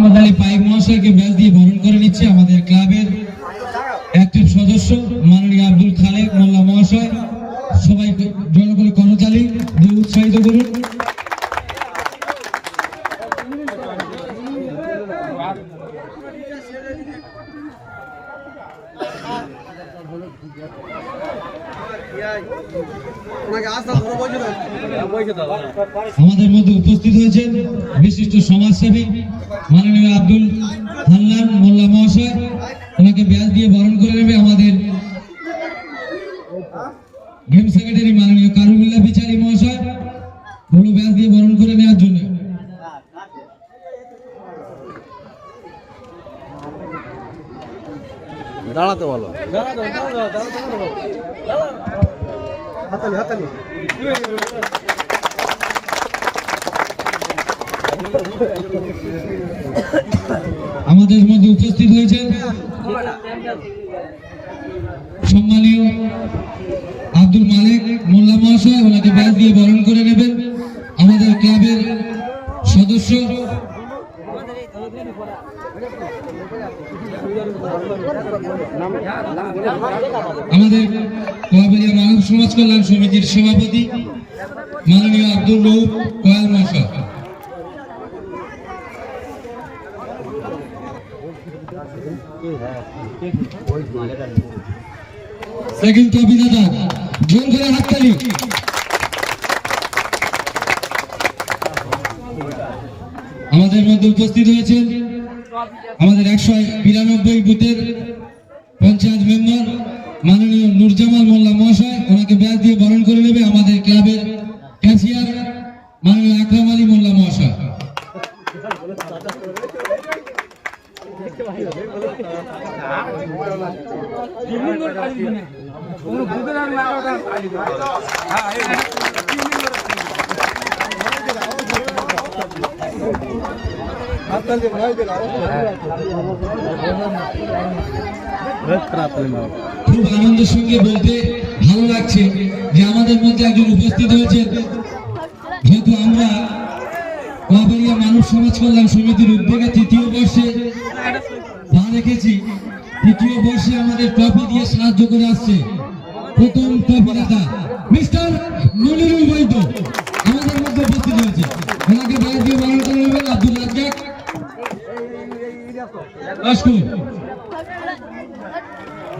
মোহাম্মদ আলী পাইক মহাশয়কে ব্যাচ দিয়ে বরণ করে নিচ্ছে আমাদের ক্লাবের অ্যাক্টিভ সদস্য মাননীয় আব্দুল খালেক মোল্লা মহাশয়। সবাই জনগণের করতালি দিয়ে উৎসাহিত করুন। আমাদের মধ্যে উপস্থিত হয়েছেন বিশিষ্ট সমাজসেবী মাননীয় আব্দুল হান্নান মোল্লা মহাশয়। ওনাকে ব্যাচ দিয়ে বরণ করে নেবে আমাদের গেম সেক্রেটারি মাননীয় কারুবিল্লাহ বিচারী মহাশয়। বড় ব্যাচ দিয়ে বরণ করে নেওয়ার জন্য দাঁড়াতে বলো। আমাদের মধ্যে উপস্থিত হয়েছে সম্মানীয় আব্দুল মালিক মোল্লা মহাশয়। ওনাকে ব্যাচ দিয়ে বরণ করে নেবেন আমাদের ক্লাবের সদস্য আমাদের কোয়াবেলিয়া মানব সমাজ কল্যাণ সমিতির সভাপতি মাননীয় আব্দুল রউফ কোয়াল মহাশয়। সেকেন্ড ট্রফি দাদা জোর করে হাততালি। আমাদের মধ্যে উপস্থিত হয়েছেন আমাদের 192 বুথের পঞ্চায়েত মেম্বার মাননীয় নুরজামাল মোল্লা মহাশয়। ওনাকে ব্যাচ দিয়ে বরণ করে নেবে আমাদের ক্লাবের ক্যাশিয়ার মাননীয় আকরাম আলী মোল্লা মহাশয়। খুব আনন্দের সঙ্গে বলতে ভালো লাগছে যে আমাদের মধ্যে একজন উপস্থিত হয়েছে। যেহেতু আমরা কোয়াবেলিয়া মানব সমাজ কল্যাণ সমিতির উদ্যোগে তৃতীয় বর্ষে পা রেখেছি, তৃতীয় বর্ষে আমাদের ট্রফি দিয়ে সাহায্য করে আসছে প্রথম ট্রফি দাতা মিস্টার মনিরুল বৈদ্য আমাদের মধ্যে উপস্থিত হয়েছে। ওনাকে ব্যাচ দিয়ে বরণ করে নেবেন আব্দুল রাজ্জাক।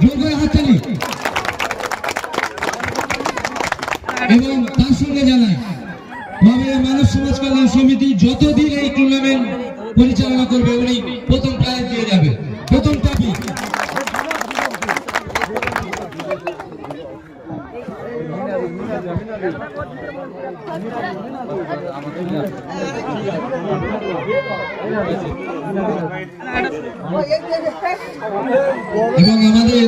জোর করে হাততালি। এবং তার সঙ্গে জানাই কোয়াবেলিয়া মানব সমাজ কল্যাণ সমিতি যতদিন এই টুর্নামেন্ট পরিচালনা করবে উনি প্রথম প্রাইজ দিয়ে যাবে, প্রথম ট্রফি। এবং আমাদের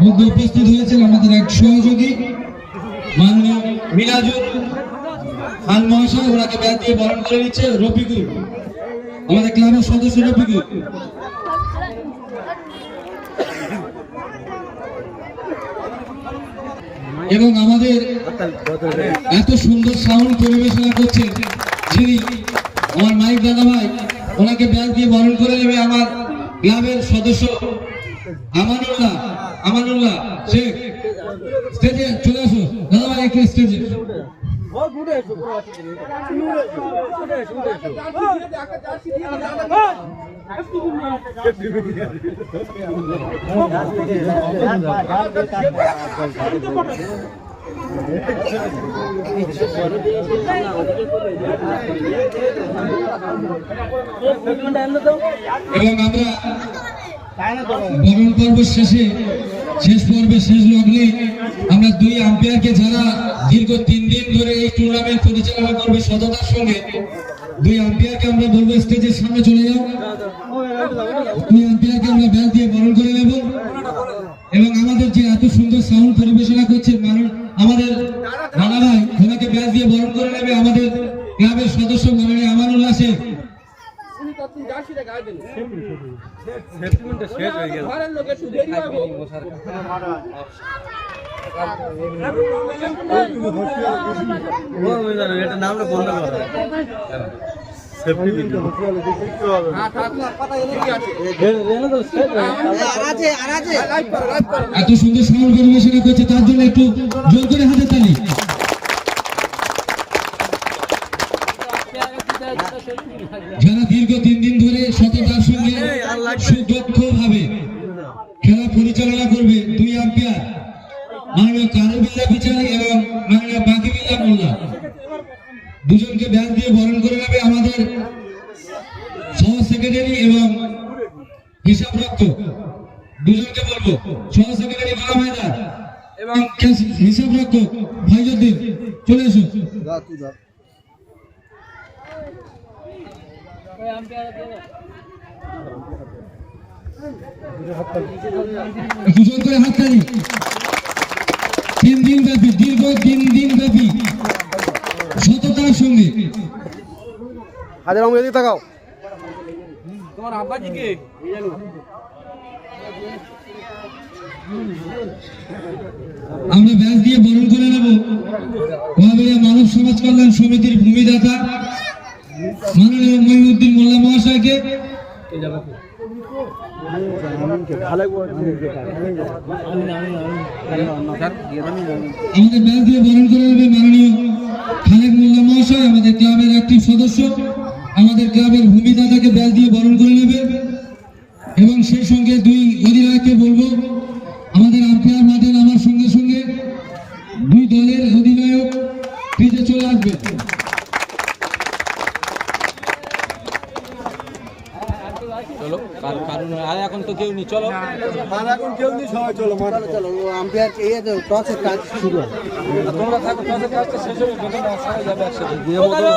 মধ্যে উপস্থিত হয়েছেন আমাদের এক সহযোগী মাননীয় মিনাজুল খান মহাশয়। ওনাকে ব্যাচ দিয়ে বরণ করে নিচ্ছে রফিকুল, আমাদের ক্লাবের সদস্য রফিকুল। এবং আমাদের এত সুন্দর সাউন্ড পরিবেশনা করছে যিনি আমার মাইক দাদা ভাই, ওনাকে ব্যাচ দিয়ে বরণ করে নেবে আমার ক্লাবের সদস্য আমানুল্লাহ শেখ। স্টেজে চলে আসো দাদা ভাই, একটু স্টেজে। এবং আমরা বরণ পর্ব শেষ পর্বে শেষ লগ্নে আমরা 2 আম্পায়ারকে, যারা দীর্ঘ 3 দিন ধরে এই টুর্নামেন্ট পরিচালনা করবে সততার সঙ্গে, 2 আম্পায়ারকে আমরা বলবো স্টেজের সামনে চলে যাও। 2 আম্পায়ারকে আমরা ব্যাচ দিয়ে বরণ করে নেব। এবং আমাদের যে এত সুন্দর সাউন্ড পরিবেশনা করছে আমাদের রানা ভাই, ওনাকে ব্যাচ দিয়ে বরণ করে নেবে আমাদের ক্লাবের সদস্য মাননীয় আমানুল্লাহ শেখ। এত সুন্দর সাউন্ড পরিবেশনা করছে তার জন্য একটু জোর করে হাতে তালি। যারা দীর্ঘ 3 দিন ধরে সততার সঙ্গে সুদক্ষ ভাবে খেলা পরিচালনা করবে, 2 আম্পায়ার মাননীয় কারুবিল্লাহ বিচারি এবং মাননীয় বাকিবিল্লাহ মোল্লা, দুজনকে ব্যাচ দিয়ে বরণ করে নেবে আমাদের সহ সেক্রেটারি এবং হিসাব রক্ষক। দুজনকে বলবো, সহ সেক্রেটারি গোলাম হায়দার এবং হিসাব রক্ষক ভাইজুদ্দিন, চলে এসো। দুজন করে হাততালি। 3 দিন ব্যাপী, দীর্ঘ 3 দিন ব্যাপী সততার সঙ্গে। হাজার আমি এদিকে তাকাও। তোমার আব্বাজি কে? আমরা ব্যাচ দিয়ে বরণ করে নেব মহাবীরা মানব সমাজ কল্যাণ সমিতির ভূমিদাতা মাননীয় মহিউদ্দিন মোল্লা মহাশয়কে। আমাদের ব্যাচ দিয়ে বরণ করে নেবে মাননীয় খালেক মোল্লা মহাশয়, আমাদের ক্লাবের অ্যাক্টিভ সদস্য, আমাদের ক্লাবের ভূমিদাতাকে ব্যাচ দিয়ে বরণ করে নেবে। এবং সেই সঙ্গে 2 অধিনায়ককে বলবো আমাদের আম্পায়ার মাঠে নামার সঙ্গে সঙ্গে 2 দলের অধিনায়ক পিচে চলে আসবে। চলো, কারণ এখন তো কেউ নেই, চলো এখন কেউ নেই, সবাই চলো মাঠে চলো। আম্পায়ার এই তো টসের কাজ শুরু হয়। তোমরা থাকো, টসের কাজটা শেষ হবে, সবাই যাবে একসাথে। দিয়ে মতো